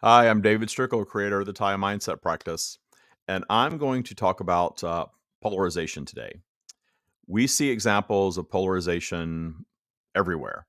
Hi, I'm David Strickel, creator of the TYA Mindset Practice, and I'm going to talk about polarization today. We see examples of polarization everywhere.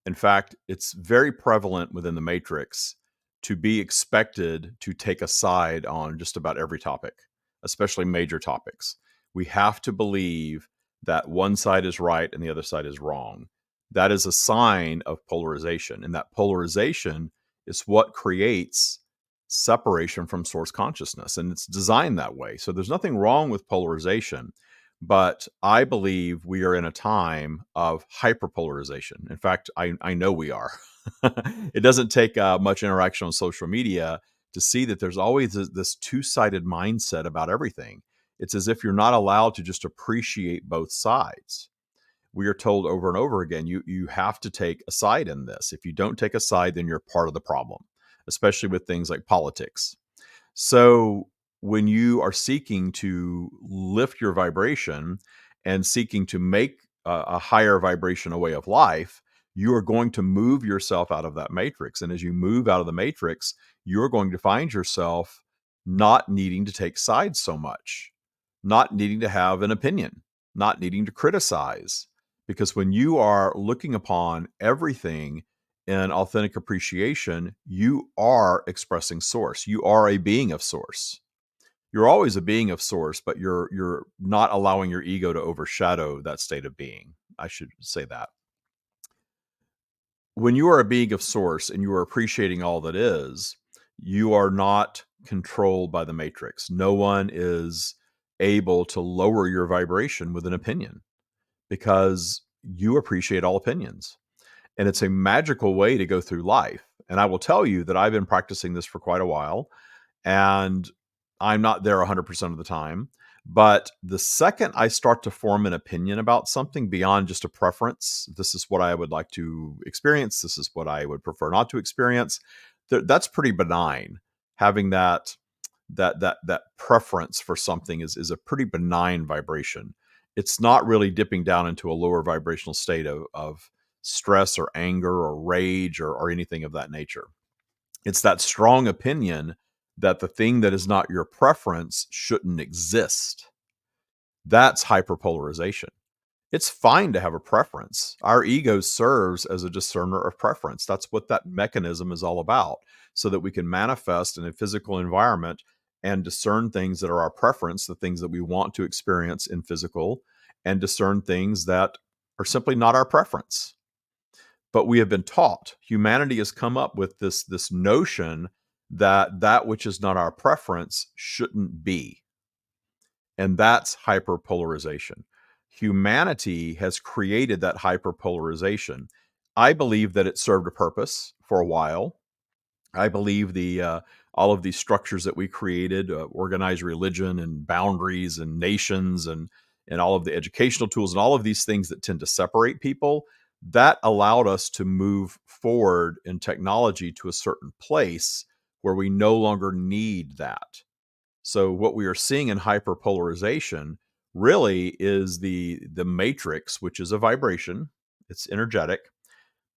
In fact, it's very prevalent within the matrix to be expected to take a side on just about every topic, especially major topics. We have to believe that one side is right and the other side is wrong. That is a sign of polarization, and that polarization is what creates separation from source consciousness, and it's designed that way. So there's nothing wrong with polarization, but I believe we are in a time of hyperpolarization. In fact, I know we are. It doesn't take much interaction on social media to see that there's always this two-sided mindset about everything. It's as if you're not allowed to just appreciate both sides. We are told over and over again, you have to take a side in this. If you don't take a side, then you're part of the problem, especially with things like politics. So when you are seeking to lift your vibration and seeking to make a higher vibration a way of life, you are going to move yourself out of that matrix. And as you move out of the matrix, you're going to find yourself not needing to take sides so much, not needing to have an opinion, not needing to criticize. Because when you are looking upon everything in authentic appreciation, you are expressing source. You are a being of source. You're always a being of source, but you're not allowing your ego to overshadow that state of being. I should say that. When you are a being of source and you are appreciating all that is, you are not controlled by the matrix. No one is able to lower your vibration with an opinion because you appreciate all opinions. And it's a magical way to go through life. And I will tell you that I've been practicing this for quite a while, and I'm not there 100% of the time. But the second I start to form an opinion about something beyond just a preference, this is what I would like to experience, this is what I would prefer not to experience, that's pretty benign. Having that preference for something is a pretty benign vibration. It's not really dipping down into a lower vibrational state of stress or anger or rage or anything of that nature. It's that strong opinion that the thing that is not your preference shouldn't exist. That's hyperpolarization. It's fine to have a preference. Our ego serves as a discerner of preference. That's what that mechanism is all about, so that we can manifest in a physical environment and discern things that are our preference, the things that we want to experience in physical, and discern things that are simply not our preference. But we have been taught, humanity has come up with this notion that that which is not our preference shouldn't be. And that's hyperpolarization. Humanity has created that hyperpolarization. I believe that it served a purpose for a while. I believe the all of these structures that we created, organized religion and boundaries and nations and all of the educational tools and all of these things that tend to separate people, that allowed us to move forward in technology to a certain place where we no longer need that. So what we are seeing in hyperpolarization really is the matrix, which is a vibration. It's energetic,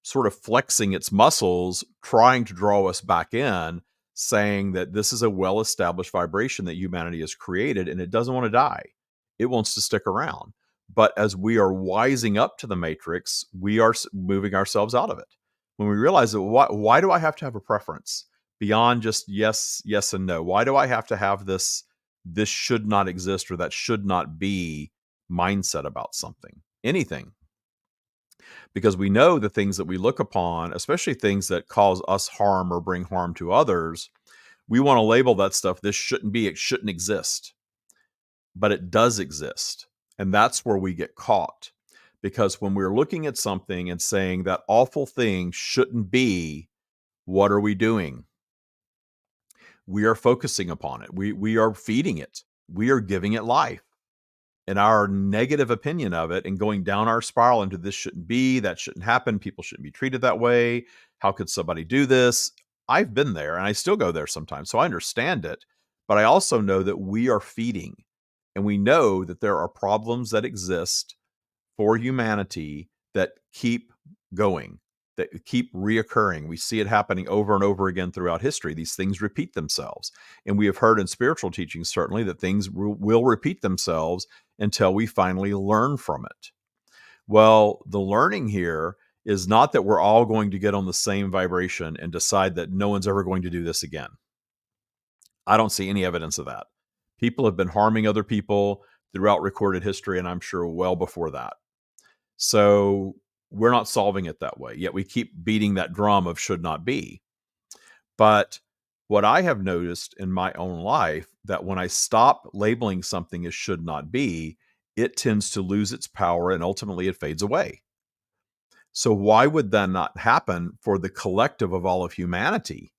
sort of flexing its muscles, trying to draw us back in, saying that this is a well-established vibration that humanity has created and it doesn't want to die. It wants to stick around. But as we are wising up to the matrix, we are moving ourselves out of it. When we realize that why do I have to have a preference beyond just yes, yes, and no? Why do I have to have this should not exist or that should not be mindset about something, anything? Because we know the things that we look upon, especially things that cause us harm or bring harm to others, we want to label that stuff, this shouldn't be, it shouldn't exist. But it does exist. And that's where we get caught. Because when we're looking at something and saying that awful thing shouldn't be, what are we doing? We are focusing upon it. We are feeding it. We are giving it life. And our negative opinion of it and going down our spiral into this shouldn't be, that shouldn't happen, people shouldn't be treated that way. How could somebody do this? I've been there and I still go there sometimes. So I understand it. But I also know that we are feeding and we know that there are problems that exist for humanity that keep going. that keep reoccurring. We see it happening over and over again throughout history. These things repeat themselves. And we have heard in spiritual teachings, certainly, that things will repeat themselves until we finally learn from it. Well, the learning here is not that we're all going to get on the same vibration and decide that no one's ever going to do this again. I don't see any evidence of that. People have been harming other people throughout recorded history, and I'm sure well before that. So we're not solving it that way. Yet we keep beating that drum of should not be. But what I have noticed in my own life, that when I stop labeling something as should not be, it tends to lose its power and ultimately it fades away. So why would that not happen for the collective of all of humanity?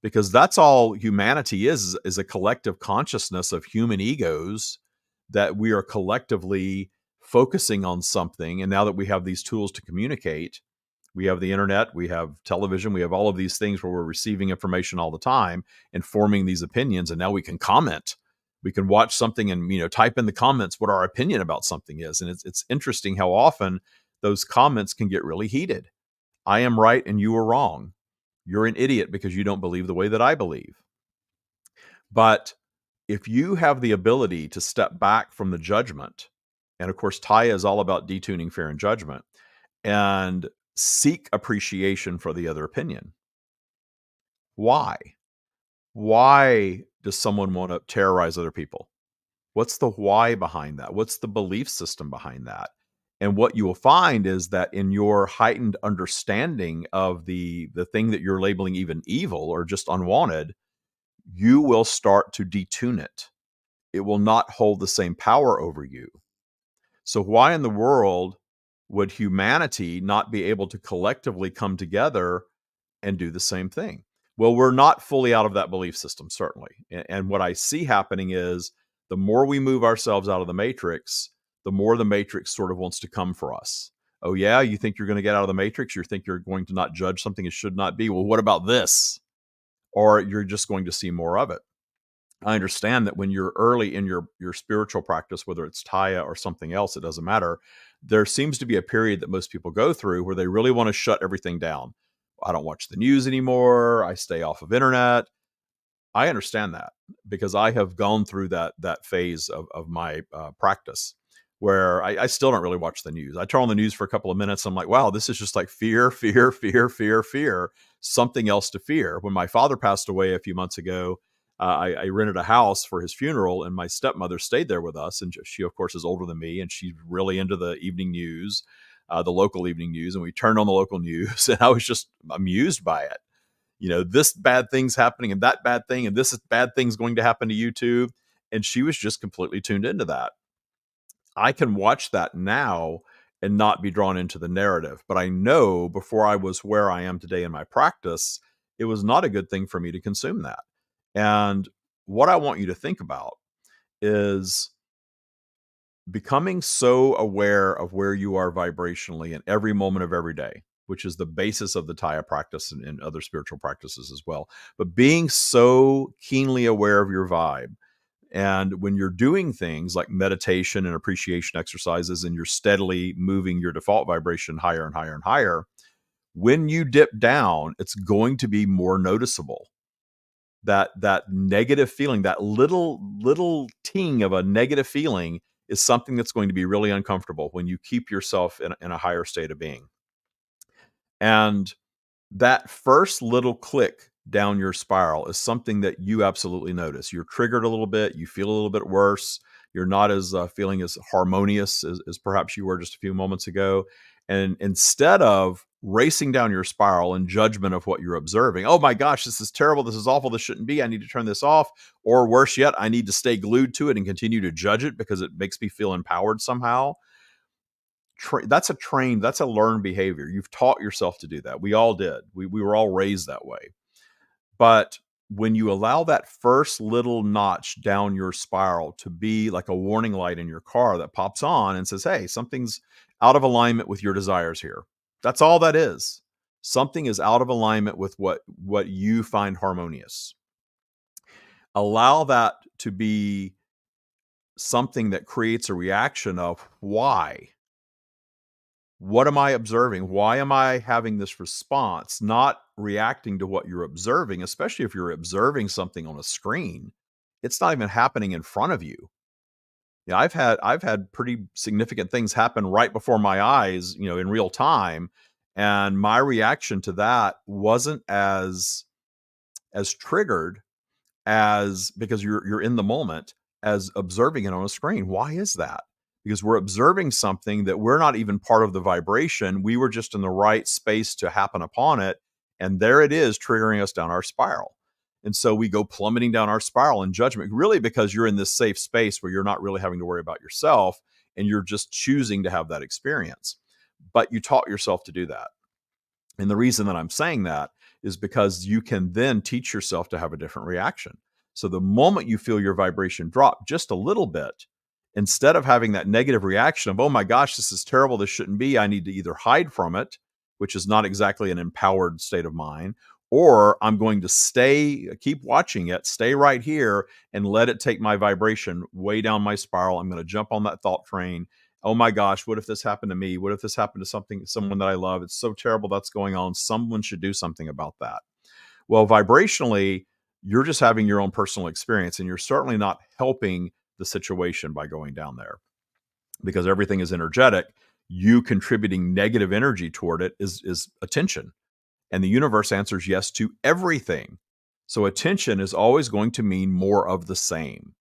Because that's all humanity is a collective consciousness of human egos that we are collectively focusing on something. And now that we have these tools to communicate, we have the internet, we have television, we have all of these things where we're receiving information all the time and forming these opinions. And now we can comment. We can watch something and type in the comments what our opinion about something is. And it's interesting how often those comments can get really heated. I am right and you are wrong. You're an idiot because you don't believe the way that I believe. But if you have the ability to step back from the judgment, and of course, TYA is all about detuning fear and judgment, and seek appreciation for the other opinion. Why? Why does someone want to terrorize other people? What's the why behind that? What's the belief system behind that? And what you will find is that in your heightened understanding of the thing that you're labeling even evil or just unwanted, you will start to detune it. It will not hold the same power over you. So why in the world would humanity not be able to collectively come together and do the same thing? Well, we're not fully out of that belief system, certainly. And what I see happening is the more we move ourselves out of the matrix, the more the matrix sort of wants to come for us. Oh, yeah, you think you're going to get out of the matrix? You think you're going to not judge something it should not be? Well, what about this? Or you're just going to see more of it. I understand that when you're early in your spiritual practice, whether it's TYA or something else, it doesn't matter. There seems to be a period that most people go through where they really want to shut everything down. I don't watch the news anymore. I stay off of internet. I understand that because I have gone through that phase of my practice where I still don't really watch the news. I turn on the news for a couple of minutes. I'm like, wow, this is just like fear, fear, fear, fear, fear, something else to fear. When my father passed away a few months ago, I rented a house for his funeral, and my stepmother stayed there with us. And she, of course, is older than me, and she's really into the evening news, the local evening news. And we turned on the local news, and I was just amused by it. This bad thing's happening and that bad thing, and this bad thing's going to happen to you too. And she was just completely tuned into that. I can watch that now and not be drawn into the narrative. But I know before I was where I am today in my practice, it was not a good thing for me to consume that. And what I want you to think about is becoming so aware of where you are vibrationally in every moment of every day, which is the basis of the TYA practice and other spiritual practices as well. But being so keenly aware of your vibe. And when you're doing things like meditation and appreciation exercises, and you're steadily moving your default vibration higher and higher and higher, when you dip down, it's going to be more noticeable. That negative feeling, that little ting of a negative feeling, is something that's going to be really uncomfortable when you keep yourself in a higher state of being. And that first little click down your spiral is something that you absolutely notice. You're triggered a little bit. You feel a little bit worse. You're not as feeling as harmonious as perhaps you were just a few moments ago. And instead of racing down your spiral in judgment of what you're observing, oh my gosh, this is terrible. This is awful. This shouldn't be. I need to turn this off. Or worse yet, I need to stay glued to it and continue to judge it because it makes me feel empowered somehow. That's a learned behavior. You've taught yourself to do that. We all did. We were all raised that way. But when you allow that first little notch down your spiral to be like a warning light in your car that pops on and says, hey, something's out of alignment with your desires here. That's all that is. Something is out of alignment with what you find harmonious. Allow that to be something that creates a reaction of why. What am I observing? Why am I having this response? Not reacting to what you're observing, especially if you're observing something on a screen. It's not even happening in front of you. Yeah, I've had pretty significant things happen right before my eyes, in real time, and my reaction to that wasn't as triggered as because you're in the moment as observing it on a screen. Why is that? Because we're observing something that we're not even part of the vibration. We were just in the right space to happen upon it. And there it is triggering us down our spiral. And so we go plummeting down our spiral in judgment, really because you're in this safe space where you're not really having to worry about yourself and you're just choosing to have that experience. But you taught yourself to do that. And the reason that I'm saying that is because you can then teach yourself to have a different reaction. So the moment you feel your vibration drop just a little bit, instead of having that negative reaction of, oh my gosh, this is terrible, this shouldn't be, I need to either hide from it, which is not exactly an empowered state of mind, or I'm going to keep watching it, stay right here and let it take my vibration way down my spiral. I'm going to jump on that thought train. Oh my gosh, what if this happened to me? What if this happened to someone that I love? It's so terrible that's going on. Someone should do something about that. Well, vibrationally, you're just having your own personal experience and you're certainly not helping the situation by going down there because everything is energetic. You contributing negative energy toward it is attention. And the universe answers yes to everything. So attention is always going to mean more of the same.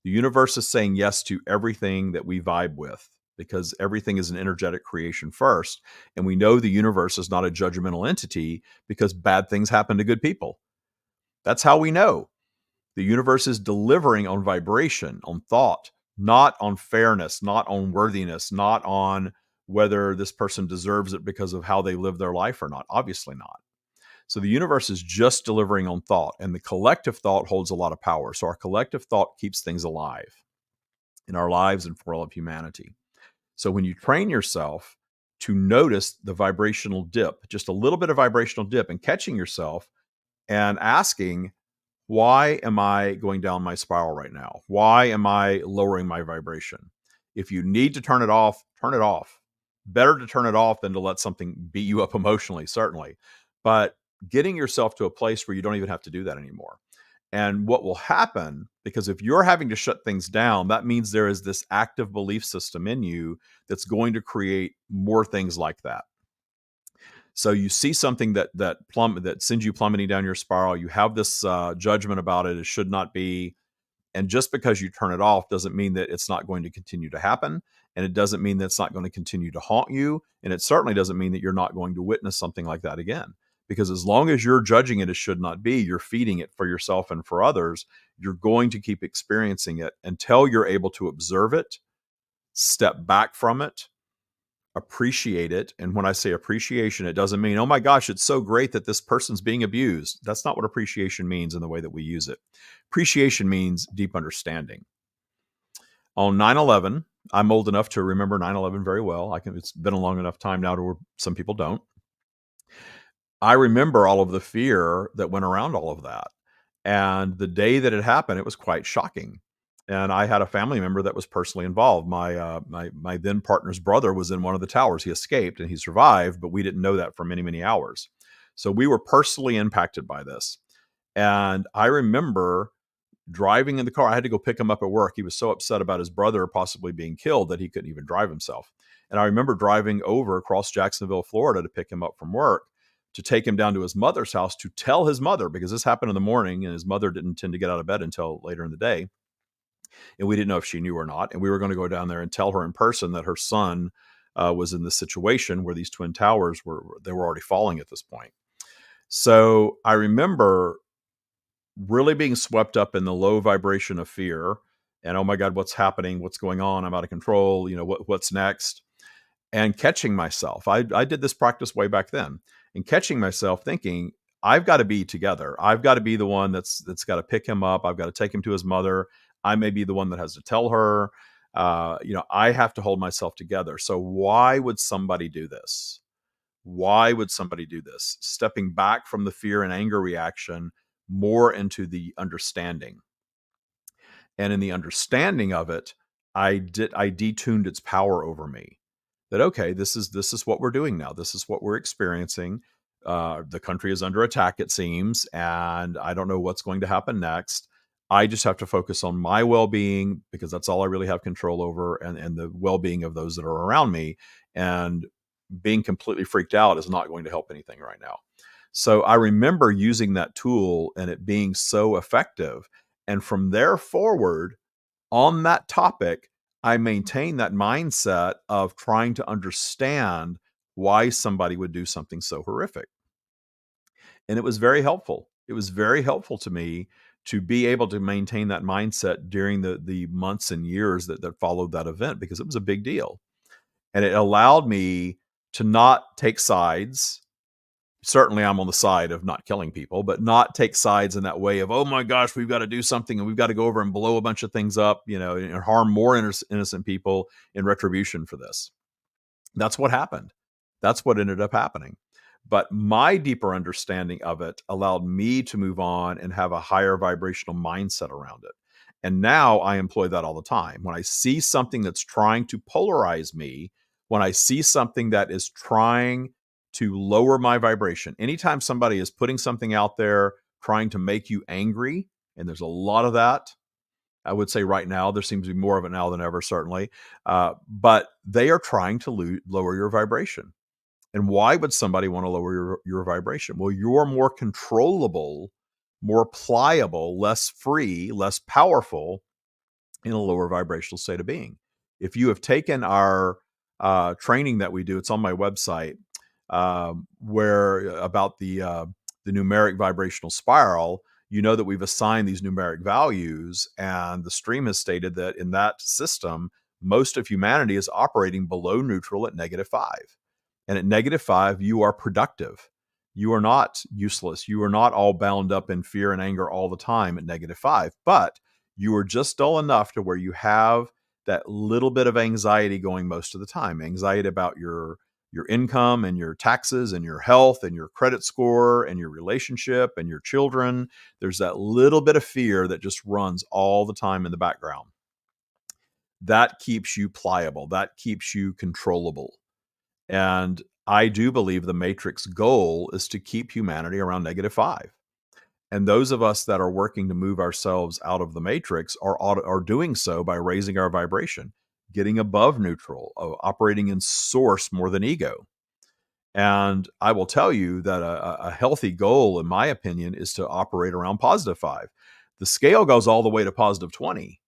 The universe is saying yes to everything that we vibe with because everything is an energetic creation first. And we know the universe is not a judgmental entity because bad things happen to good people. That's how we know. The universe is delivering on vibration, on thought, not on fairness, not on worthiness, not on whether this person deserves it because of how they live their life or not. Obviously not. So the universe is just delivering on thought, and the collective thought holds a lot of power. So our collective thought keeps things alive in our lives and for all of humanity. So when you train yourself to notice the vibrational dip, just a little bit of vibrational dip, and catching yourself and asking, why am I going down my spiral right now? Why am I lowering my vibration? If you need to turn it off, turn it off. Better to turn it off than to let something beat you up emotionally, certainly. But getting yourself to a place where you don't even have to do that anymore. And what will happen, because if you're having to shut things down, that means there is this active belief system in you that's going to create more things like that. So you see something that sends you plummeting down your spiral. You have this judgment about it. It should not be. And just because you turn it off doesn't mean that it's not going to continue to happen. And it doesn't mean that it's not going to continue to haunt you. And it certainly doesn't mean that you're not going to witness something like that again. Because as long as you're judging it as should not be, you're feeding it for yourself and for others, you're going to keep experiencing it until you're able to observe it, step back from it, appreciate it. And when I say appreciation, it doesn't mean, oh my gosh, it's so great that this person's being abused. That's not what appreciation means in the way that we use it. Appreciation means deep understanding. On 9/11, I'm old enough to remember 9/11 very well. It's been a long enough time now to where some people don't. I remember all of the fear that went around all of that. And the day that it happened, it was quite shocking. And I had a family member that was personally involved. My then partner's brother was in one of the towers. He escaped and he survived, but we didn't know that for many, many hours. So we were personally impacted by this. And I remember driving in the car. I had to go pick him up at work. He was so upset about his brother possibly being killed that he couldn't even drive himself. And I remember driving over across Jacksonville, Florida to pick him up from work to take him down to his mother's house to tell his mother, because this happened in the morning and his mother didn't tend to get out of bed until later in the day. And we didn't know if she knew or not. And we were going to go down there and tell her in person that her son was in this situation where these twin towers were already falling at this point. So I remember really being swept up in the low vibration of fear and, oh my God, what's happening? What's going on? I'm out of control. What's next? And catching myself. I did this practice way back then, and catching myself thinking, I've got to be together. I've got to be the one that's got to pick him up. I've got to take him to his mother. I may be the one that has to tell her. I have to hold myself together. So why would somebody do this? Why would somebody do this? Stepping back from the fear and anger reaction more into the understanding. And in the understanding of it, I detuned its power over me. that, okay, this is what we're doing now. This is what we're experiencing. The country is under attack, it seems, and I don't know what's going to happen next. I just have to focus on my well-being because that's all I really have control over, and the well-being of those that are around me. And being completely freaked out is not going to help anything right now. So I remember using that tool and it being so effective. And from there forward, on that topic, I maintain that mindset of trying to understand why somebody would do something so horrific. And it was very helpful. It was very helpful to me to be able to maintain that mindset during the months and years that followed that event, because it was a big deal. And it allowed me to not take sides. Certainly I'm on the side of not killing people, but not take sides in that way of, oh my gosh, we've got to do something and we've got to go over and blow a bunch of things up, and harm more innocent people in retribution for this. That's what happened. That's what ended up happening. But my deeper understanding of it allowed me to move on and have a higher vibrational mindset around it. And now I employ that all the time. When I see something that's trying to polarize me, when I see something that is trying to lower my vibration, anytime somebody is putting something out there trying to make you angry, and there's a lot of that, I would say right now, there seems to be more of it now than ever, certainly. But they are trying to lower your vibration. And why would somebody want to lower your vibration? Well, you're more controllable, more pliable, less free, less powerful in a lower vibrational state of being. If you have taken our training that we do, it's on my website, where about the numeric vibrational spiral. You know that we've assigned these numeric values, and the stream has stated that in that system, most of humanity is operating below neutral at -5. And at -5, you are productive. You are not useless. You are not all bound up in fear and anger all the time at -5, but you are just dull enough to where you have that little bit of anxiety going most of the time. Anxiety about your income and your taxes and your health and your credit score and your relationship and your children. There's that little bit of fear that just runs all the time in the background. That keeps you pliable. That keeps you controllable. And I do believe the Matrix goal is to keep humanity around -5. And those of us that are working to move ourselves out of the Matrix are doing so by raising our vibration, getting above neutral, operating in source more than ego. And I will tell you that a healthy goal, in my opinion, is to operate around +5. The scale goes all the way to +20.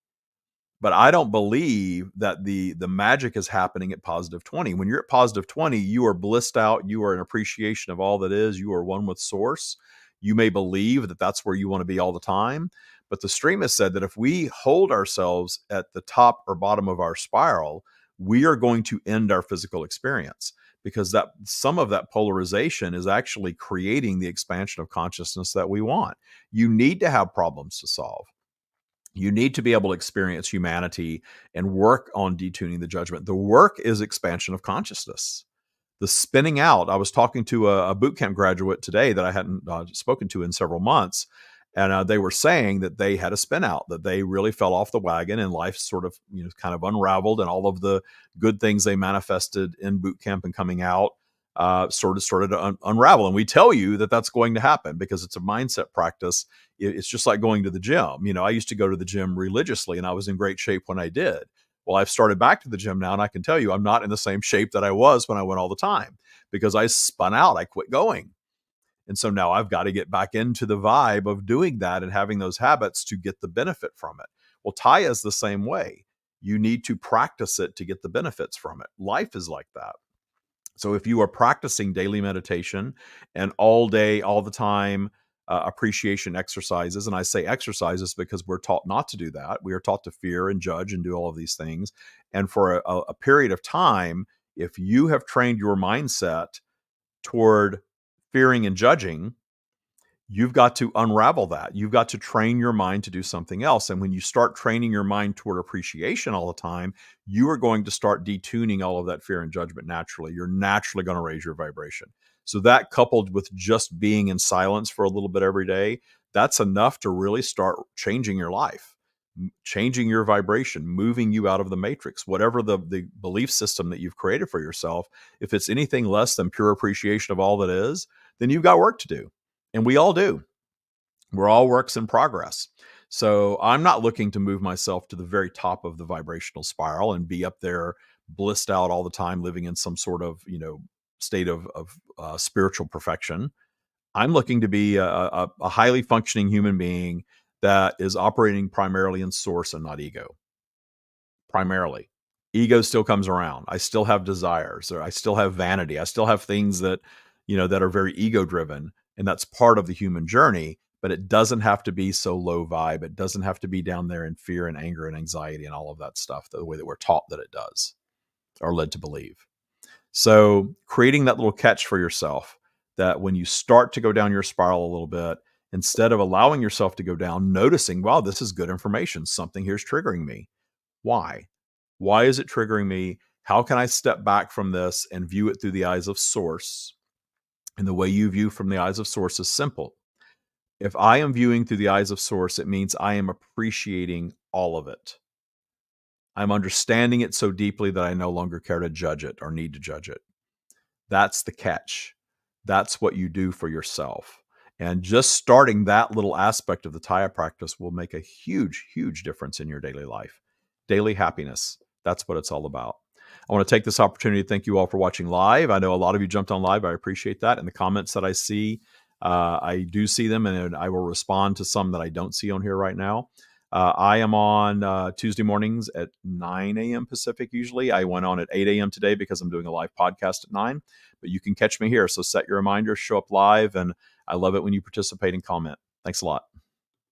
But I don't believe that the magic is happening at +20. When you're at +20, you are blissed out. You are in appreciation of all that is. You are one with source. You may believe that that's where you want to be all the time. But the stream has said that if we hold ourselves at the top or bottom of our spiral, we are going to end our physical experience, because that some of that polarization is actually creating the expansion of consciousness that we want. You need to have problems to solve. You need to be able to experience humanity and work on detuning the judgment. The work is expansion of consciousness. The spinning out. I was talking to a boot camp graduate today that I hadn't spoken to in several months, and they were saying that they had a spin out, that they really fell off the wagon, and life sort of, kind of unraveled, and all of the good things they manifested in boot camp and coming out sort of started to unravel. And we tell you that that's going to happen because it's a mindset practice. It's just like going to the gym. I used to go to the gym religiously, and I was in great shape when I did. Well, I've started back to the gym now, and I can tell you I'm not in the same shape that I was when I went all the time, because I spun out. I quit going. And so now I've got to get back into the vibe of doing that and having those habits to get the benefit from it. Well, TYA is the same way. You need to practice it to get the benefits from it. Life is like that. So if you are practicing daily meditation and all day, all the time, appreciation exercises, and I say exercises because we're taught not to do that. We are taught to fear and judge and do all of these things. And for a period of time, if you have trained your mindset toward fearing and judging, you've got to unravel that. You've got to train your mind to do something else. And when you start training your mind toward appreciation all the time, you are going to start detuning all of that fear and judgment naturally. You're naturally going to raise your vibration. So that, coupled with just being in silence for a little bit every day, that's enough to really start changing your life. changing your vibration, moving you out of the matrix, whatever the belief system that you've created for yourself. If it's anything less than pure appreciation of all that is, then you've got work to do. And we all do. We're all works in progress. So I'm not looking to move myself to the very top of the vibrational spiral and be up there blissed out all the time, living in some sort of, state of spiritual perfection. I'm looking to be a highly functioning human being that is operating primarily in source and not ego. Primarily. Ego still comes around. I still have desires, or I still have vanity. I still have things that, that are very ego driven. And that's part of the human journey, but it doesn't have to be so low vibe. It doesn't have to be down there in fear and anger and anxiety and all of that stuff, the way that we're taught that it does or led to believe. So creating that little catch for yourself, that when you start to go down your spiral a little bit, instead of allowing yourself to go down, noticing, wow, this is good information. Something here's triggering me. Why? Why is it triggering me? How can I step back from this and view it through the eyes of source? And the way you view from the eyes of source is simple. If I am viewing through the eyes of source, it means I am appreciating all of it. I'm understanding it so deeply that I no longer care to judge it or need to judge it. That's the catch. That's what you do for yourself. And just starting that little aspect of the TYA practice will make a huge, huge difference in your daily life. Daily happiness. That's what it's all about. I want to take this opportunity to thank you all for watching live. I know a lot of you jumped on live. I appreciate that. And the comments that I see, I do see them, and I will respond to some that I don't see on here right now. I am on Tuesday mornings at 9 a.m. Pacific usually. I went on at 8 a.m. today because I'm doing a live podcast at 9. But you can catch me here. So set your reminder, show up live, and I love it when you participate and comment. Thanks a lot.